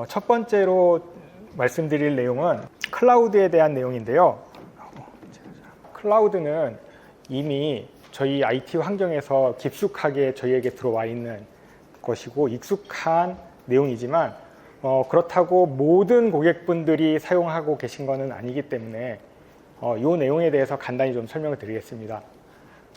첫 번째로 말씀드릴 내용은 클라우드에 대한 내용인데요. 클라우드는 이미 저희 IT 환경에서 깊숙하게 저희에게 들어와 있는 것이고 익숙한 내용이지만 그렇다고 모든 고객분들이 사용하고 계신 것은 아니기 때문에 이 내용에 대해서 간단히 좀 설명을 드리겠습니다.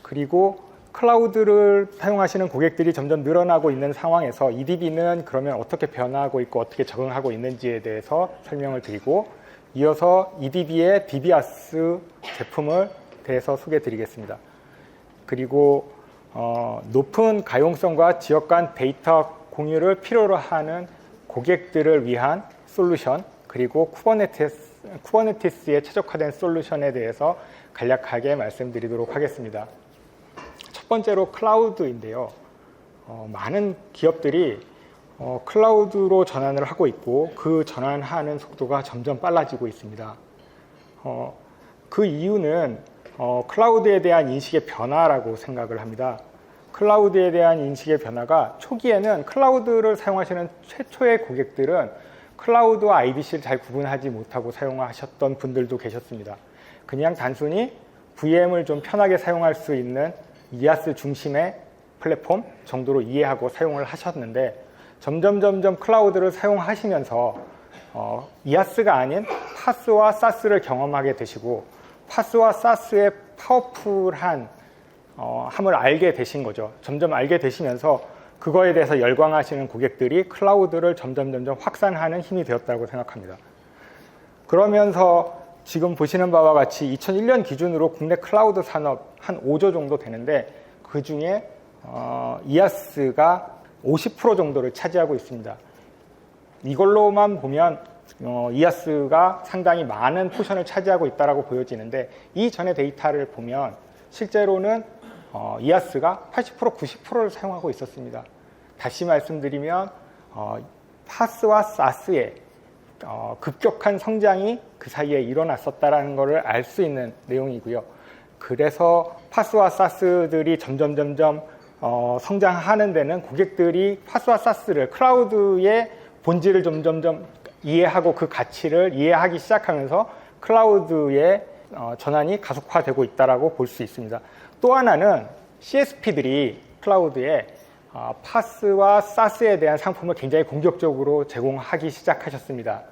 그리고 클라우드를 사용하시는 고객들이 점점 늘어나고 있는 상황에서 EDB는 그러면 어떻게 변화하고 있고 어떻게 적응하고 있는지에 대해서 설명을 드리고 이어서 EDB의 DBaaS 제품을 대해서 소개해 드리겠습니다. 그리고 높은 가용성과 지역 간 데이터 공유를 필요로 하는 고객들을 위한 솔루션 그리고 쿠버네티스에 최적화된 솔루션에 대해서 간략하게 말씀드리도록 하겠습니다. 첫 번째로 클라우드인데요. 많은 기업들이 클라우드로 전환을 하고 있고 그 전환하는 속도가 점점 빨라지고 있습니다. 그 이유는 클라우드에 대한 인식의 변화라고 생각을 합니다. 클라우드에 대한 인식의 변화가 초기에는 클라우드를 사용하시는 최초의 고객들은 클라우드와 IDC를 잘 구분하지 못하고 사용하셨던 분들도 계셨습니다. 그냥 단순히 VM을 좀 편하게 사용할 수 있는 IaaS 중심의 플랫폼 정도로 이해하고 사용을 하셨는데 점점 클라우드를 사용하시면서 IaaS가 아닌 PaaS와 SaaS를 경험하게 되시고 PaaS와 SaaS의 파워풀한 함을 알게 되신 거죠. 점점 알게 되시면서 그거에 대해서 열광하시는 고객들이 클라우드를 점점 확산하는 힘이 되었다고 생각합니다. 그러면서 지금 보시는 바와 같이 2001년 기준으로 국내 클라우드 산업 한 5조 정도 되는데 그 중에 IaaS가 50% 정도를 차지하고 있습니다. 이걸로만 보면 IaaS가 상당히 많은 포션을 차지하고 있다고 보여지는데 이전의 데이터를 보면 실제로는 IaaS가 80%, 90%를 사용하고 있었습니다. 다시 말씀드리면 PaaS와 SaaS의 급격한 성장이 그 사이에 일어났었다는 것을 알 수 있는 내용이고요. 그래서 PaaS와 SaaS들이 점점 성장하는 데는 고객들이 PaaS와 SaaS를 클라우드의 본질을 점점 이해하고 그 가치를 이해하기 시작하면서 클라우드의 전환이 가속화되고 있다고 볼 수 있습니다. 또 하나는 CSP들이 클라우드에 PaaS와 SaaS에 대한 상품을 굉장히 공격적으로 제공하기 시작하셨습니다.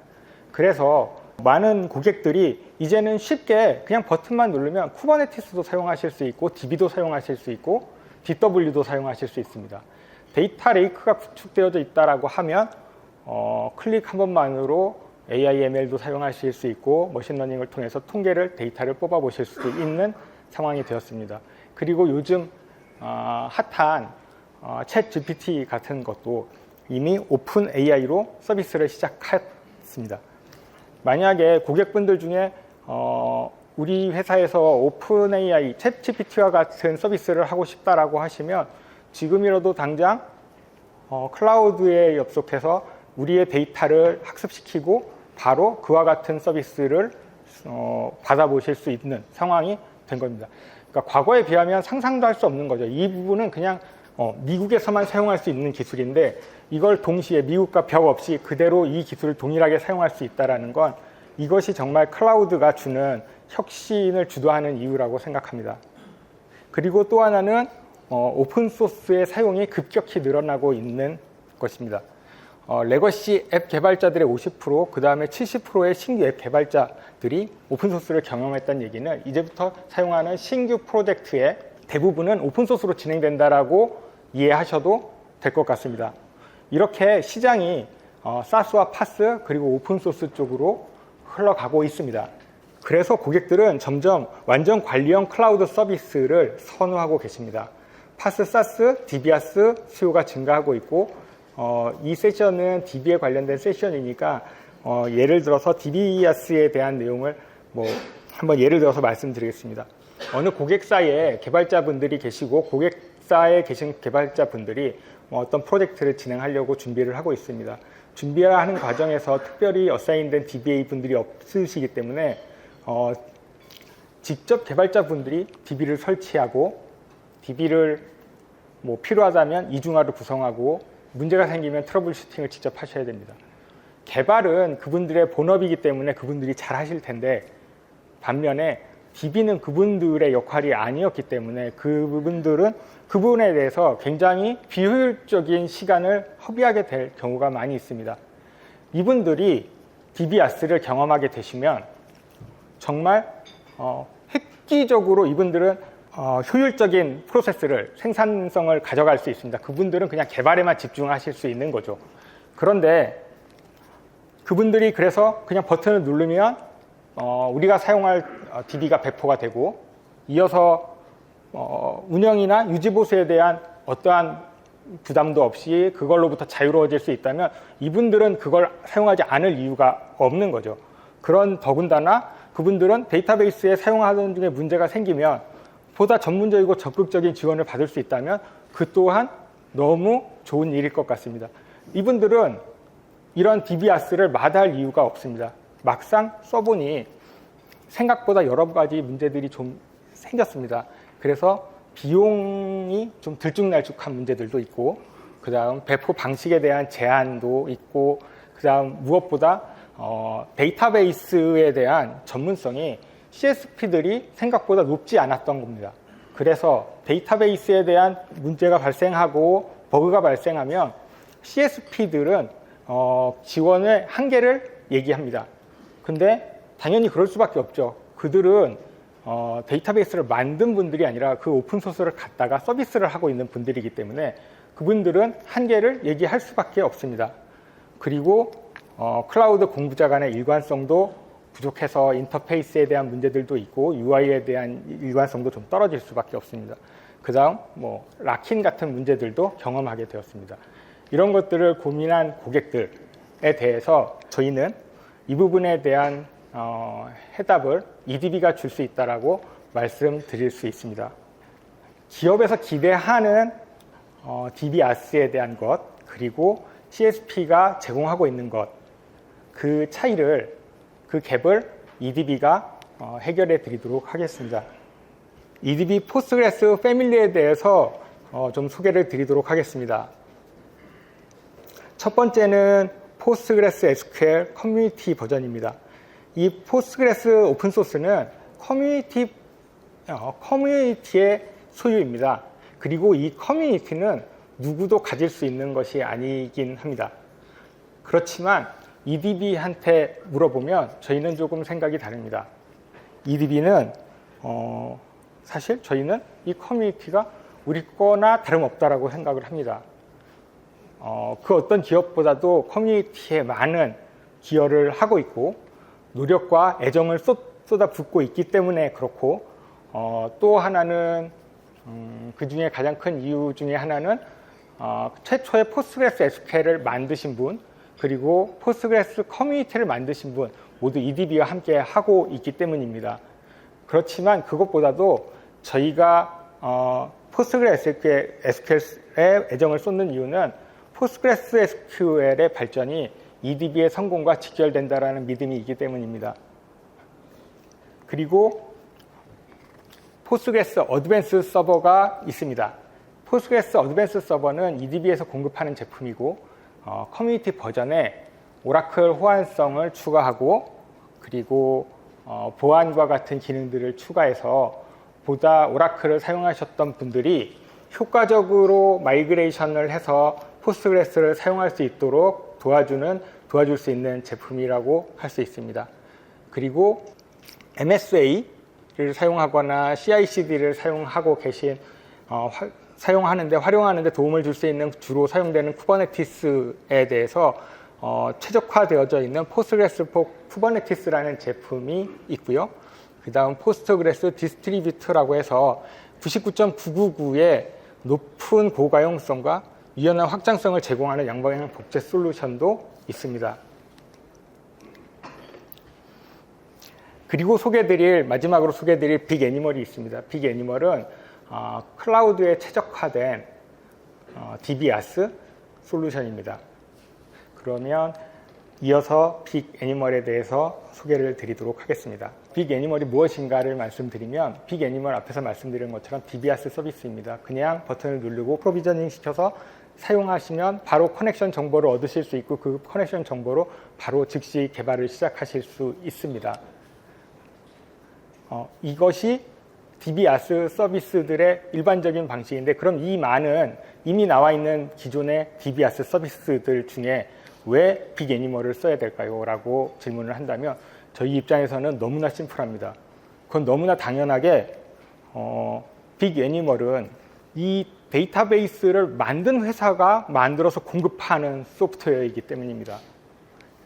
그래서 많은 고객들이 이제는 쉽게 그냥 버튼만 누르면 쿠버네티스도 사용하실 수 있고 DB도 사용하실 수 있고 DW도 사용하실 수 있습니다. 데이터 레이크가 구축되어져 있다고 하면 클릭 한 번만으로 AI, ML도 사용하실 수 있고 머신러닝을 통해서 데이터를 뽑아보실 수도 있는 상황이 되었습니다. 그리고 요즘 핫한 챗 GPT 같은 것도 이미 오픈 AI로 서비스를 시작했습니다. 만약에 고객분들 중에 우리 회사에서 오픈 AI, 챗 GPT와 같은 서비스를 하고 싶다라고 하시면 지금이라도 당장 클라우드에 접속해서 우리의 데이터를 학습시키고 바로 그와 같은 서비스를 받아보실 수 있는 상황이 된 겁니다. 그러니까 과거에 비하면 상상도 할 수 없는 거죠. 이 부분은 그냥 미국에서만 사용할 수 있는 기술인데 이걸 동시에 미국과 벽 없이 그대로 이 기술을 동일하게 사용할 수 있다는 건 이것이 정말 클라우드가 주는 혁신을 주도하는 이유라고 생각합니다. 그리고 또 하나는 오픈소스의 사용이 급격히 늘어나고 있는 것입니다. 레거시 앱 개발자들의 50%, 그 다음에 70%의 신규 앱 개발자들이 오픈소스를 경험했다는 얘기는 이제부터 사용하는 신규 프로젝트의 대부분은 오픈소스로 진행된다라고 이해하셔도 될 것 같습니다. 이렇게 시장이 SaaS와 PaaS 그리고 오픈소스 쪽으로 흘러가고 있습니다. 그래서 고객들은 점점 완전 관리형 클라우드 서비스를 선호하고 계십니다. PaaS, SaaS, DBaaS 수요가 증가하고 있고 이 세션은 DB에 관련된 세션이니까 예를 들어서 DBaaS에 대한 내용을 한번 예를 들어서 말씀드리겠습니다. 어느 고객사에 개발자분들이 계시고 고객사에 계신 개발자분들이 어떤 프로젝트를 진행하려고 준비를 하고 있습니다. 준비하는 과정에서 특별히 어사인된 DBA 분들이 없으시기 때문에 직접 개발자분들이 DB를 설치하고 DB를 필요하다면 이중화를 구성하고 문제가 생기면 트러블 슈팅을 직접 하셔야 됩니다. 개발은 그분들의 본업이기 때문에 그분들이 잘 하실 텐데, 반면에 DB는 그분들의 역할이 아니었기 때문에 그분들은 그 부분에 대해서 굉장히 비효율적인 시간을 허비하게 될 경우가 많이 있습니다. 이분들이 DBAS를 경험하게 되시면 정말 획기적으로 이분들은 효율적인 프로세스를, 생산성을 가져갈 수 있습니다. 그분들은 그냥 개발에만 집중하실 수 있는 거죠. 그런데 그분들이 그래서 그냥 버튼을 누르면 우리가 사용할 DB가 배포가 되고, 이어서 운영이나 유지보수에 대한 어떠한 부담도 없이 그걸로부터 자유로워질 수 있다면 이분들은 그걸 사용하지 않을 이유가 없는 거죠. 그런 더군다나 그분들은 데이터베이스에 사용하는 중에 문제가 생기면 보다 전문적이고 적극적인 지원을 받을 수 있다면 그 또한 너무 좋은 일일 것 같습니다. 이분들은 이런 DBAS를 마다할 이유가 없습니다. 막상 써보니 생각보다 여러 가지 문제들이 좀 생겼습니다. 그래서 비용이 좀 들쭉날쭉한 문제들도 있고, 그 다음 배포 방식에 대한 제한도 있고, 그 다음 무엇보다 데이터베이스에 대한 전문성이 CSP들이 생각보다 높지 않았던 겁니다. 그래서 데이터베이스에 대한 문제가 발생하고 버그가 발생하면 CSP들은 지원의 한계를 얘기합니다. 근데 당연히 그럴 수밖에 없죠. 그들은 데이터베이스를 만든 분들이 아니라 그 오픈소스를 갖다가 서비스를 하고 있는 분들이기 때문에 그분들은 한계를 얘기할 수밖에 없습니다. 그리고 클라우드 공부자 간의 일관성도 부족해서 인터페이스에 대한 문제들도 있고 UI에 대한 일관성도 좀 떨어질 수밖에 없습니다. 그 다음 락인 같은 문제들도 경험하게 되었습니다. 이런 것들을 고민한 고객들에 대해서 저희는 이 부분에 대한 해답을 EDB가 줄 수 있다라고 말씀드릴 수 있습니다. 기업에서 기대하는 DBAS에 대한 것, 그리고 CSP가 제공하고 있는 것, 그 차이를, 그 갭을 EDB가 해결해 드리도록 하겠습니다. EDB 포스트그레스 패밀리에 대해서 좀 소개를 드리도록 하겠습니다. 첫 번째는 포스트그레스 SQL 커뮤니티 버전입니다. 이 포스트그레스 오픈소스는 커뮤니티의 소유입니다. 그리고 이 커뮤니티는 누구도 가질 수 있는 것이 아니긴 합니다. 그렇지만 EDB한테 물어보면 저희는 조금 생각이 다릅니다. EDB는 사실 저희는 이 커뮤니티가 우리 거나 다름없다라고 생각을 합니다. 그 어떤 기업보다도 커뮤니티에 많은 기여를 하고 있고 노력과 애정을 쏟아붓고 있기 때문에 그렇고, 또 하나는 그 중에 가장 큰 이유 중에 하나는 최초의 포스트그레스 SQL을 만드신 분, 그리고 포스트그레스 커뮤니티를 만드신 분 모두 EDB와 함께 하고 있기 때문입니다. 그렇지만 그것보다도 저희가 포스트그레스 SQL에 애정을 쏟는 이유는 포스트그레스 SQL의 발전이 EDB의 성공과 직결된다라는 믿음이 있기 때문입니다. 그리고 포스트그레스 어드밴스 서버가 있습니다. 포스트그레스 어드밴스 서버는 EDB에서 공급하는 제품이고 커뮤니티 버전에 오라클 호환성을 추가하고, 그리고 보안과 같은 기능들을 추가해서 보다 오라클을 사용하셨던 분들이 효과적으로 마이그레이션을 해서 포스트그레스를 사용할 수 있도록 도와줄 수 있는 제품이라고 할 수 있습니다. 그리고 MSA를 사용하거나 CI/CD를 사용하고 계신 활용하는데 도움을 줄 수 있는 주로 사용되는 쿠버네티스에 대해서 최적화되어져 있는 포스트그레스 포 쿠버네티스라는 제품이 있고요. 그 다음 포스트그레스 디스트리뷰트라고 해서 99.999의 높은 고가용성과 유연한 확장성을 제공하는 양방향 복제 솔루션도 있습니다. 그리고 마지막으로 소개해드릴 빅애니멀이 있습니다. 빅애니멀은 클라우드에 최적화된 DBAS 솔루션입니다. 그러면 이어서 빅애니멀에 대해서 소개를 드리도록 하겠습니다. 빅애니멀이 무엇인가를 말씀드리면, 빅애니멀 앞에서 말씀드린 것처럼 DBAS 서비스입니다. 그냥 버튼을 누르고 프로비저닝 시켜서 사용하시면 바로 커넥션 정보를 얻으실 수 있고 그 커넥션 정보로 바로 즉시 개발을 시작하실 수 있습니다. 이것이 DBaaS 서비스들의 일반적인 방식인데, 그럼 이 많은 이미 나와 있는 기존의 DBaaS 서비스들 중에 왜 빅애니멀을 써야 될까요? 라고 질문을 한다면 저희 입장에서는 너무나 심플합니다. 그건 너무나 당연하게 빅애니멀은 이 데이터베이스를 만든 회사가 만들어서 공급하는 소프트웨어이기 때문입니다.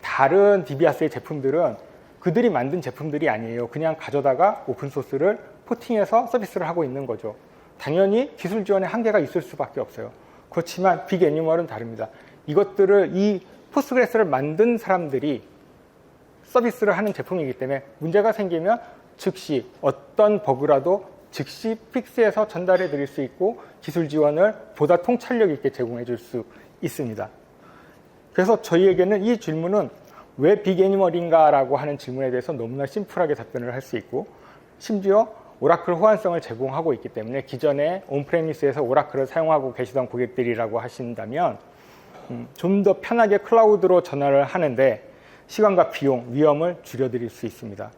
다른 DBaaS의 제품들은 그들이 만든 제품들이 아니에요. 그냥 가져다가 오픈소스를 포팅해서 서비스를 하고 있는 거죠. 당연히 기술 지원에 한계가 있을 수밖에 없어요. 그렇지만 빅애니멀은 다릅니다. 이것들을, 이 포스트그레스를 만든 사람들이 서비스를 하는 제품이기 때문에 문제가 생기면 즉시 어떤 버그라도 즉시 픽스해서 전달해 드릴 수 있고 기술 지원을 보다 통찰력 있게 제공해 줄 수 있습니다. 그래서 저희에게는 이 질문은 왜 빅애니멀인가 라고 하는 질문에 대해서 너무나 심플하게 답변을 할 수 있고, 심지어 오라클 호환성을 제공하고 있기 때문에 기존에 온프레미스에서 오라클을 사용하고 계시던 고객들이라고 하신다면 좀 더 편하게 클라우드로 전환을 하는데 시간과 비용, 위험을 줄여드릴 수 있습니다.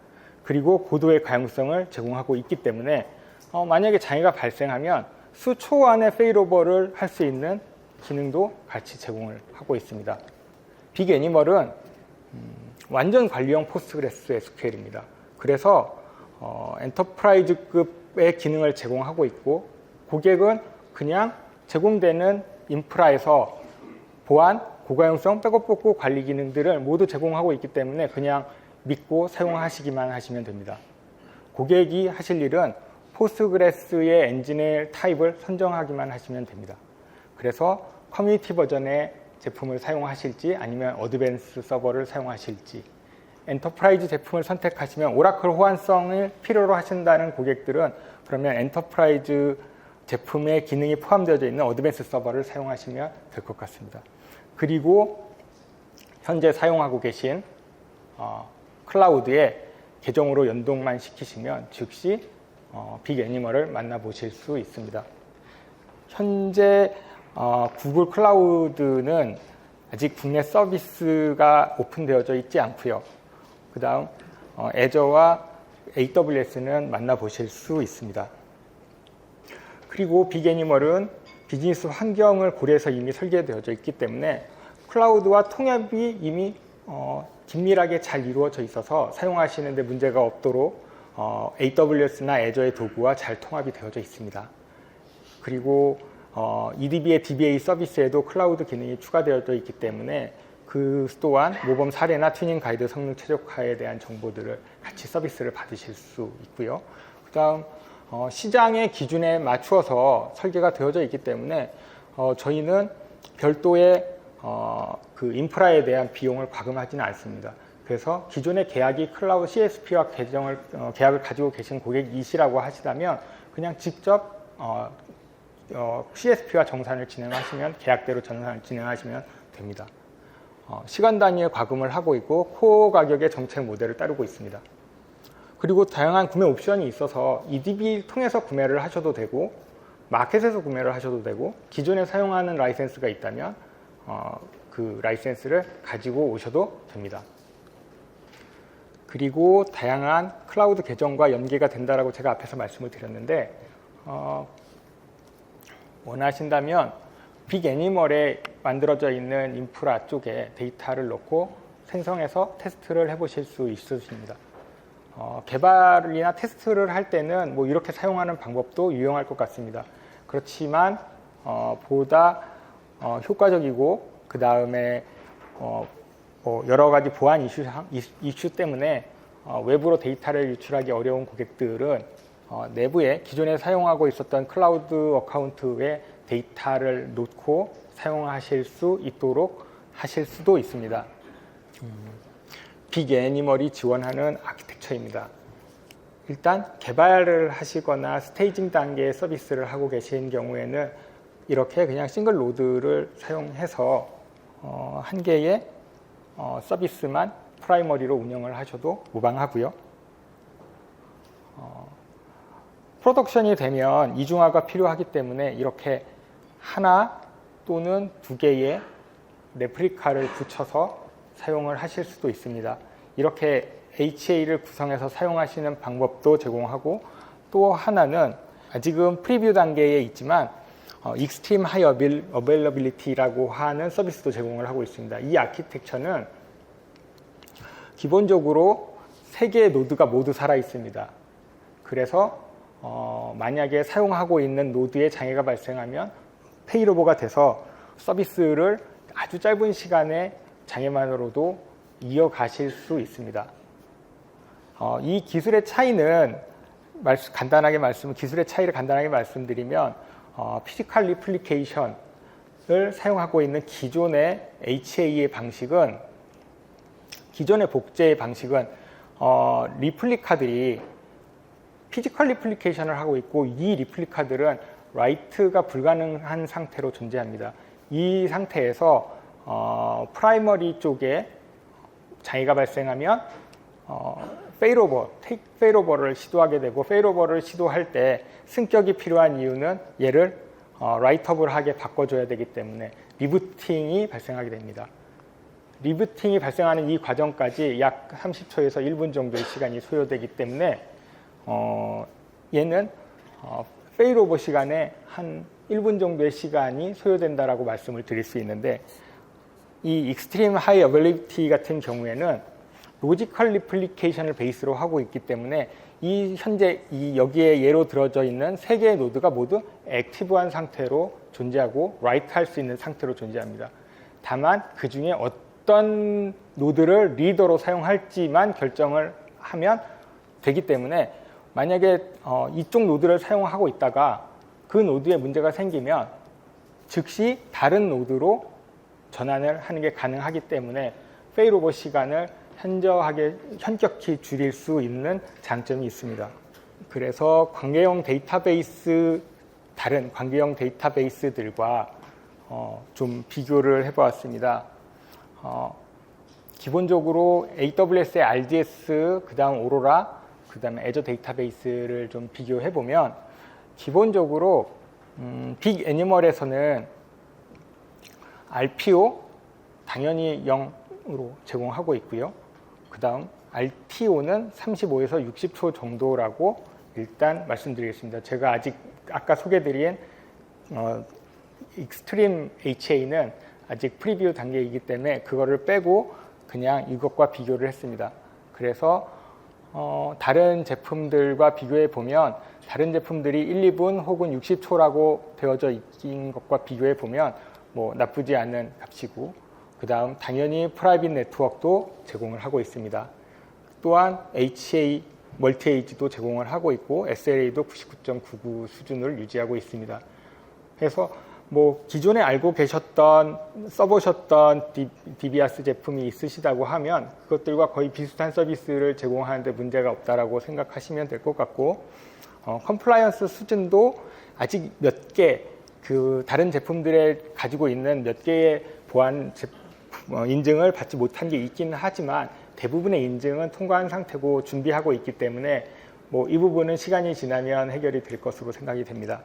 그리고 고도의 가용성을 제공하고 있기 때문에 만약에 장애가 발생하면 수초 안에 페일오버를 할 수 있는 기능도 같이 제공을 하고 있습니다. 빅애니멀은 완전 관리형 포스트그레스 SQL입니다. 그래서 엔터프라이즈급의 기능을 제공하고 있고, 고객은 그냥 제공되는 인프라에서 보안, 고가용성, 백업 복구 관리 기능들을 모두 제공하고 있기 때문에 그냥 믿고 사용하시기만 하시면 됩니다. 고객이 하실 일은 포스트그레스의 엔진의 타입을 선정하기만 하시면 됩니다. 그래서 커뮤니티 버전의 제품을 사용하실지 아니면 어드밴스 서버를 사용하실지, 엔터프라이즈 제품을 선택하시면 오라클 호환성을 필요로 하신다는 고객들은 그러면 엔터프라이즈 제품의 기능이 포함되어 있는 어드밴스 서버를 사용하시면 될 것 같습니다. 그리고 현재 사용하고 계신 클라우드에 계정으로 연동만 시키시면 즉시 빅애니멀을 만나보실 수 있습니다. 현재 구글 클라우드는 아직 국내 서비스가 오픈되어져 있지 않고요. 그 다음 애저와 AWS는 만나보실 수 있습니다. 그리고 빅애니멀은 비즈니스 환경을 고려해서 이미 설계되어져 있기 때문에 클라우드와 통합이 이미 긴밀하게 잘 이루어져 있어서 사용하시는 데 문제가 없도록 AWS나 애저의 도구와 잘 통합이 되어져 있습니다. 그리고 EDB의 DBA 서비스에도 클라우드 기능이 추가되어져 있기 때문에 그 또한 모범 사례나 튜닝 가이드 성능 최적화에 대한 정보들을 같이 서비스를 받으실 수 있고요. 그 다음 시장의 기준에 맞추어서 설계가 되어져 있기 때문에 저희는 별도의 그 인프라에 대한 비용을 과금하지는 않습니다. 그래서 기존의 계약이 클라우드 CSP와 계약을 가지고 계신 고객이시라고 하시다면 그냥 직접 CSP와 정산을 진행하시면, 계약대로 정산을 진행하시면 됩니다. 시간 단위의 과금을 하고 있고 코어 가격의 정책 모델을 따르고 있습니다. 그리고 다양한 구매 옵션이 있어서 EDB 통해서 구매를 하셔도 되고 마켓에서 구매를 하셔도 되고 기존에 사용하는 라이센스가 있다면 그 라이센스를 가지고 오셔도 됩니다. 그리고 다양한 클라우드 계정과 연계가 된다라고 제가 앞에서 말씀을 드렸는데 원하신다면 빅애니멀에 만들어져 있는 인프라 쪽에 데이터를 넣고 생성해서 테스트를 해보실 수 있으십니다. 개발이나 테스트를 할 때는 뭐 이렇게 사용하는 방법도 유용할 것 같습니다. 그렇지만 보다 효과적이고 그 다음에 여러 가지 보안 이슈 때문에 외부로 데이터를 유출하기 어려운 고객들은 내부에 기존에 사용하고 있었던 클라우드 어카운트에 데이터를 놓고 사용하실 수 있도록 하실 수도 있습니다. 빅애니멀이 지원하는 아키텍처입니다. 일단 개발을 하시거나 스테이징 단계의 서비스를 하고 계신 경우에는 이렇게 그냥 싱글 노드를 사용해서 한 개의 서비스만 프라이머리로 운영을 하셔도 무방하고요. 프로덕션이 되면 이중화가 필요하기 때문에 이렇게 하나 또는 2개의 레플리카를 붙여서 사용을 하실 수도 있습니다. 이렇게 HA를 구성해서 사용하시는 방법도 제공하고, 또 하나는 아직은 프리뷰 단계에 있지만 Extreme High Availability라고 하는 서비스도 제공을 하고 있습니다. 이 아키텍처는 기본적으로 3개의 노드가 모두 살아 있습니다. 그래서 만약에 사용하고 있는 노드에 장애가 발생하면 페일오버가 돼서 서비스를 아주 짧은 시간에 장애만으로도 이어가실 수 있습니다. 이 기술의 차이는 기술의 차이를 간단하게 말씀드리면 피지컬 리플리케이션을 사용하고 있는 기존의 HA의 방식은, 기존의 복제의 방식은 리플리카들이 피지컬 리플리케이션을 하고 있고, 이 리플리카들은 라이트가 불가능한 상태로 존재합니다. 이 상태에서 프라이머리 쪽에 장애가 발생하면 테이크 페일오버를 시도하게 되고, 페일오버를 시도할 때 승격이 필요한 이유는 얘를 라이트업을 하게 바꿔줘야 되기 때문에 리부팅이 발생하게 됩니다. 리부팅이 발생하는 이 과정까지 약 30초에서 1분 정도의 시간이 소요되기 때문에 얘는 페일오버 시간에 한 1분 정도의 시간이 소요된다라고 말씀을 드릴 수 있는데, 이 익스트림 하이 어빌리티 같은 경우에는 로지컬 리플리케이션을 베이스로 하고 있기 때문에 현재 여기에 예로 들어져 있는 3개의 노드가 모두 액티브한 상태로 존재하고 라이트 할 수 있는 상태로 존재합니다. 다만 그 중에 어떤 노드를 리더로 사용할지만 결정을 하면 되기 때문에, 만약에 이쪽 노드를 사용하고 있다가 그 노드에 문제가 생기면 즉시 다른 노드로 전환을 하는 게 가능하기 때문에 페일오버 시간을 현격히 줄일 수 있는 장점이 있습니다. 그래서 다른 관계형 데이터베이스들과 좀 비교를 해보았습니다. 기본적으로 AWS의 RDS, 그 다음 오로라, 그 다음에 애저 데이터베이스를 좀 비교해보면, 기본적으로 빅 애니멀에서는 RPO 당연히 0으로 제공하고 있고요. 그 다음 RTO는 35에서 60초 정도라고 일단 말씀드리겠습니다. 제가 아까 소개드린 익스트림 HA는 아직 프리뷰 단계이기 때문에 그거를 빼고 그냥 이것과 비교를 했습니다. 그래서 다른 제품들과 비교해 보면, 다른 제품들이 1, 2분 혹은 60초라고 되어져 있는 것과 비교해 보면 뭐 나쁘지 않은 값이고, 그 다음 당연히 프라이빗 네트워크도 제공을 하고 있습니다. 또한 HA, 멀티에이지도 제공을 하고 있고 SLA도 99.99 수준을 유지하고 있습니다. 그래서 뭐 기존에 알고 계셨던, 써보셨던 DBAS 제품이 있으시다고 하면 그것들과 거의 비슷한 서비스를 제공하는데 문제가 없다라고 생각하시면 될 것 같고, 컴플라이언스 수준도 아직 몇 개, 다른 제품들에 가지고 있는 몇 개의 보안 인증을 받지 못한 게 있기는 하지만 대부분의 인증은 통과한 상태고 준비하고 있기 때문에 뭐 이 부분은 시간이 지나면 해결이 될 것으로 생각이 됩니다.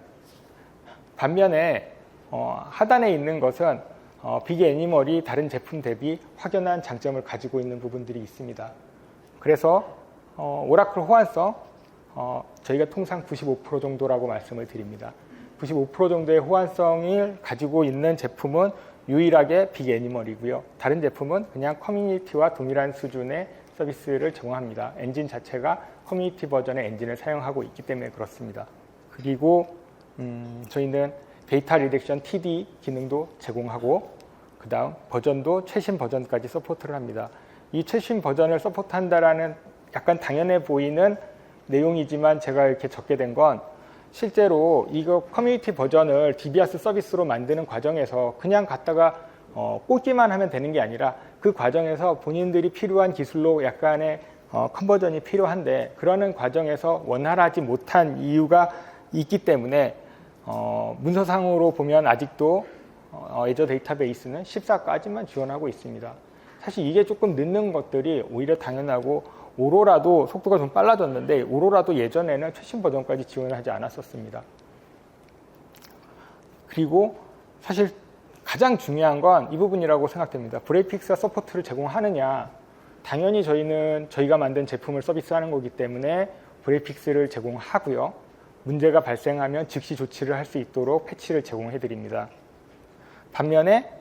반면에 하단에 있는 것은 빅 애니멀이 다른 제품 대비 확연한 장점을 가지고 있는 부분들이 있습니다. 그래서 오라클 호환성, 저희가 통상 95% 정도라고 말씀을 드립니다. 95% 정도의 호환성을 가지고 있는 제품은 유일하게 빅 애니멀이고요. 다른 제품은 그냥 커뮤니티와 동일한 수준의 서비스를 제공합니다. 엔진 자체가 커뮤니티 버전의 엔진을 사용하고 있기 때문에 그렇습니다. 그리고 저희는 데이터 리덕션 TD 기능도 제공하고, 그 다음 버전도 최신 버전까지 서포트를 합니다. 이 최신 버전을 서포트한다라는 약간 당연해 보이는 내용이지만 제가 이렇게 적게 된 건, 실제로 이거 커뮤니티 버전을 DBAS 서비스로 만드는 과정에서 그냥 갖다가 꽂기만 하면 되는 게 아니라 그 과정에서 본인들이 필요한 기술로 약간의 컨버전이 필요한데, 그러는 과정에서 원활하지 못한 이유가 있기 때문에 문서상으로 보면 아직도 애저 데이터베이스는 14까지만 지원하고 있습니다. 사실 이게 조금 늦는 것들이 오히려 당연하고, 오로라도 속도가 좀 빨라졌는데 오로라도 예전에는 최신 버전까지 지원을 하지 않았었습니다. 그리고 사실 가장 중요한 건 이 부분이라고 생각됩니다. 브레이픽스가 서포트를 제공하느냐. 당연히 저희가 만든 제품을 서비스하는 거기 때문에 브레이픽스를 제공하고요. 문제가 발생하면 즉시 조치를 할 수 있도록 패치를 제공해 드립니다. 반면에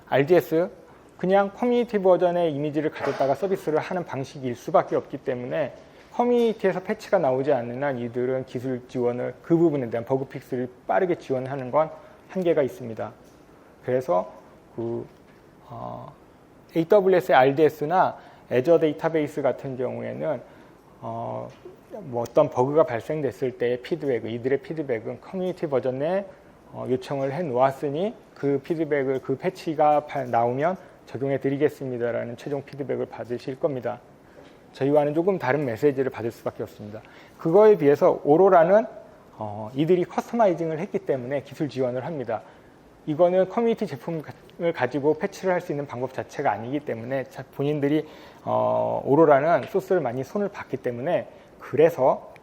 RDS 그냥 커뮤니티 버전의 이미지를 가졌다가 서비스를 하는 방식일 수밖에 없기 때문에 커뮤니티에서 패치가 나오지 않는 한 이들은 기술 지원을 그 부분에 대한 버그 픽스를 빠르게 지원하는 건 한계가 있습니다. 그래서 AWS의 RDS나 Azure 데이터베이스 같은 경우에는 뭐 어떤 버그가 발생됐을 때의 피드백, 이들의 피드백은 커뮤니티 버전에 요청을 해 놓았으니 그 피드백을 그 패치가 나오면 적용해 드리겠습니다라는 최종 피드백을 받으실 겁니다. 저희와는 조금 다른 메시지를 받을 수밖에 없습니다. 그거에 비해서 오로라는 이들이 커스터마이징을 했기 때문에 기술 지원을 합니다. 이거는 커뮤니티 제품을 가지고 패치를 할 수 있는 방법 자체가 아니기 때문에 본인들이 오로라는 소스를 많이 손을 봤기 때문에 그래서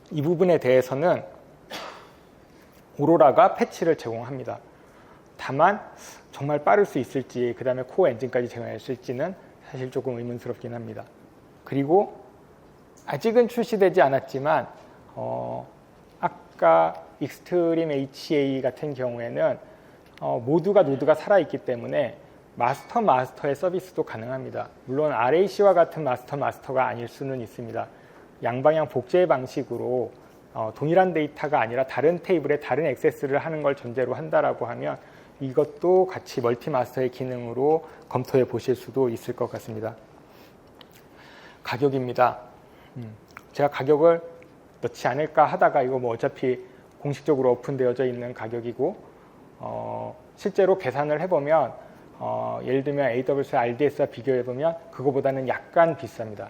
이 부분에 대해서는 오로라가 패치를 제공합니다. 다만 정말 빠를 수 있을지 그 다음에 코어 엔진까지 제공했을지는 사실 조금 의문스럽긴 합니다. 그리고 아직은 출시되지 않았지만 아까 익스트림 HA 같은 경우에는 모두가 노드가 살아있기 때문에 마스터의 서비스도 가능합니다. 물론 RAC와 같은 마스터가 아닐 수는 있습니다. 양방향 복제 방식으로 동일한 데이터가 아니라 다른 테이블에 다른 액세스를 하는 걸 전제로 한다라고 하면 이것도 같이 멀티 마스터의 기능으로 검토해 보실 수도 있을 것 같습니다. 가격입니다. 제가 가격을 넣지 않을까 하다가 이거 뭐 어차피 공식적으로 오픈되어져 있는 가격이고 실제로 계산을 해보면 예를 들면 AWS RDS와 비교해보면 그거보다는 약간 비쌉니다.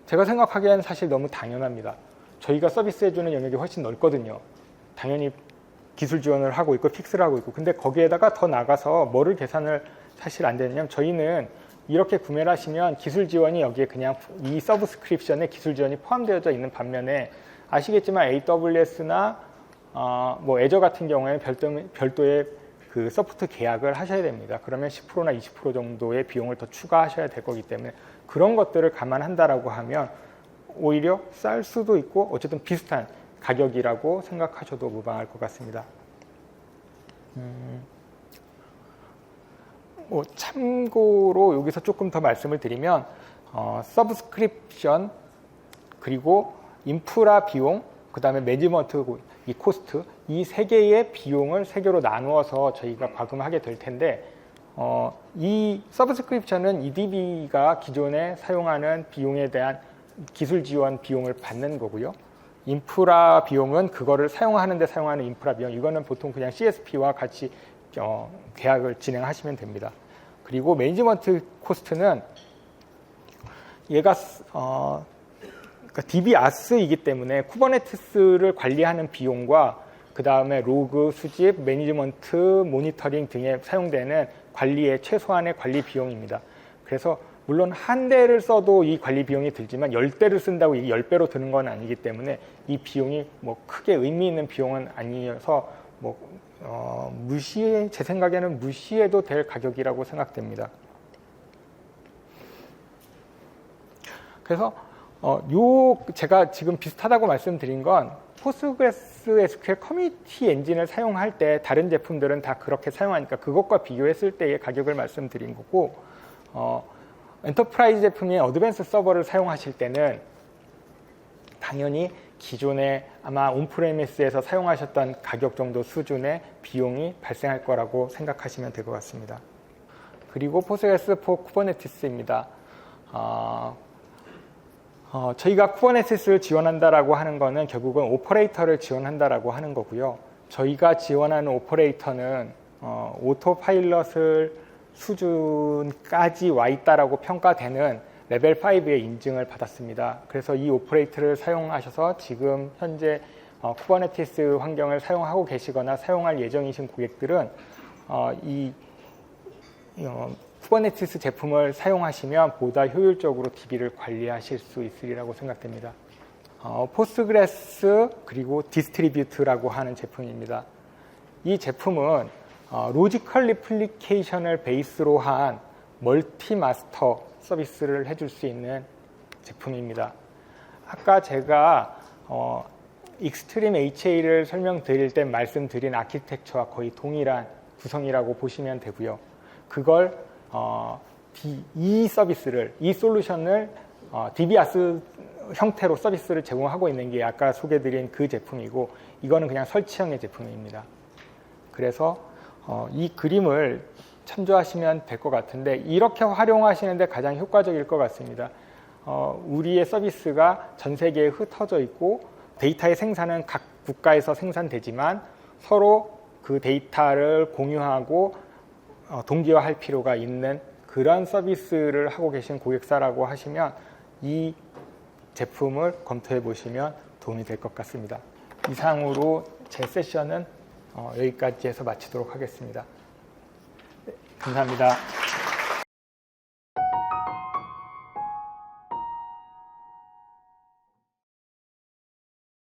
제가 생각하기엔 사실 너무 당연합니다. 저희가 서비스해주는 영역이 훨씬 넓거든요. 당연히 기술 지원을 하고 있고 픽스를 하고 있고 근데 거기에다가 더 나가서 뭐를 계산을 사실 안 되냐면 저희는 이렇게 구매를 하시면 기술 지원이 여기에 그냥 이 서브스크립션에 기술 지원이 포함되어져 있는 반면에 아시겠지만 AWS나 뭐 애저 같은 경우에는 별도의 그 서포트 계약을 하셔야 됩니다. 그러면 10%나 20% 정도의 비용을 더 추가하셔야 될 거기 때문에 그런 것들을 감안한다라고 하면 오히려 쌀 수도 있고 어쨌든 비슷한 가격이라고 생각하셔도 무방할 것 같습니다. 뭐 참고로 여기서 조금 더 말씀을 드리면 서브스크립션 그리고 인프라 비용 그 다음에 매니지먼트 이 코스트 이 세 개의 비용을 세 개로 나누어서 저희가 과금하게 될 텐데 이 서브스크립션은 EDB가 기존에 사용하는 비용에 대한 기술 지원 비용을 받는 거고요. 인프라 비용은 그거를 사용하는 인프라 비용 이거는 보통 그냥 CSP와 같이 계약을 진행하시면 됩니다. 그리고 매니지먼트 코스트는 얘가 그러니까 DBAS이기 때문에 쿠버네티스를 관리하는 비용과 그 다음에 로그, 수집, 매니지먼트, 모니터링 등에 사용되는 관리의 최소한의 관리 비용입니다. 그래서 물론 한 대를 써도 이 관리 비용이 들지만 10대를 쓴다고 이게 10배로 드는 건 아니기 때문에 이 비용이 뭐 크게 의미 있는 비용은 아니어서 제 생각에는 무시해도 될 가격이라고 생각됩니다. 그래서 제가 지금 비슷하다고 말씀드린 건 포스트그레스QL 커뮤니티 엔진을 사용할 때 다른 제품들은 다 그렇게 사용하니까 그것과 비교했을 때의 가격을 말씀드린 거고 엔터프라이즈 제품인 어드밴스 서버를 사용하실 때는 당연히 기존에 아마 온프레미스에서 사용하셨던 가격 정도 수준의 비용이 발생할 거라고 생각하시면 될 것 같습니다. 그리고 포스트그레스 for Kubernetes입니다. 저희가 쿠버네티스를 지원한다라고 하는 거는 결국은 오퍼레이터를 지원한다라고 하는 거고요. 저희가 지원하는 오퍼레이터는 오토파일럿을 수준까지 와 있다라고 평가되는 레벨 5의 인증을 받았습니다. 그래서 이 오퍼레이터를 사용하셔서 지금 현재 쿠버네티스 환경을 사용하고 계시거나 사용할 예정이신 고객들은 이 쿠버네티스 제품을 사용하시면 보다 효율적으로 DB를 관리하실 수 있으리라고 생각됩니다. 포스트그레스 그리고 디스트리뷰트라고 하는 제품입니다. 이 제품은 로지컬 리플리케이션을 베이스로 한 멀티 마스터 서비스를 해줄 수 있는 제품입니다. 아까 제가 익스트림 HA를 설명드릴 때 말씀드린 아키텍처와 거의 동일한 구성이라고 보시면 되고요. 그걸 이 솔루션을 DBaaS 형태로 서비스를 제공하고 있는 게 아까 소개드린 그 제품이고, 이거는 그냥 설치형의 제품입니다. 그래서 이 그림을 참조하시면 될 것 같은데, 이렇게 활용하시는데 가장 효과적일 것 같습니다. 우리의 서비스가 전 세계에 흩어져 있고 데이터의 생산은 각 국가에서 생산되지만 서로 그 데이터를 공유하고 동기화할 필요가 있는 그런 서비스를 하고 계신 고객사라고 하시면 이 제품을 검토해 보시면 도움이 될 것 같습니다. 이상으로 제 세션은 여기까지 해서 마치도록 하겠습니다. 네, 감사합니다.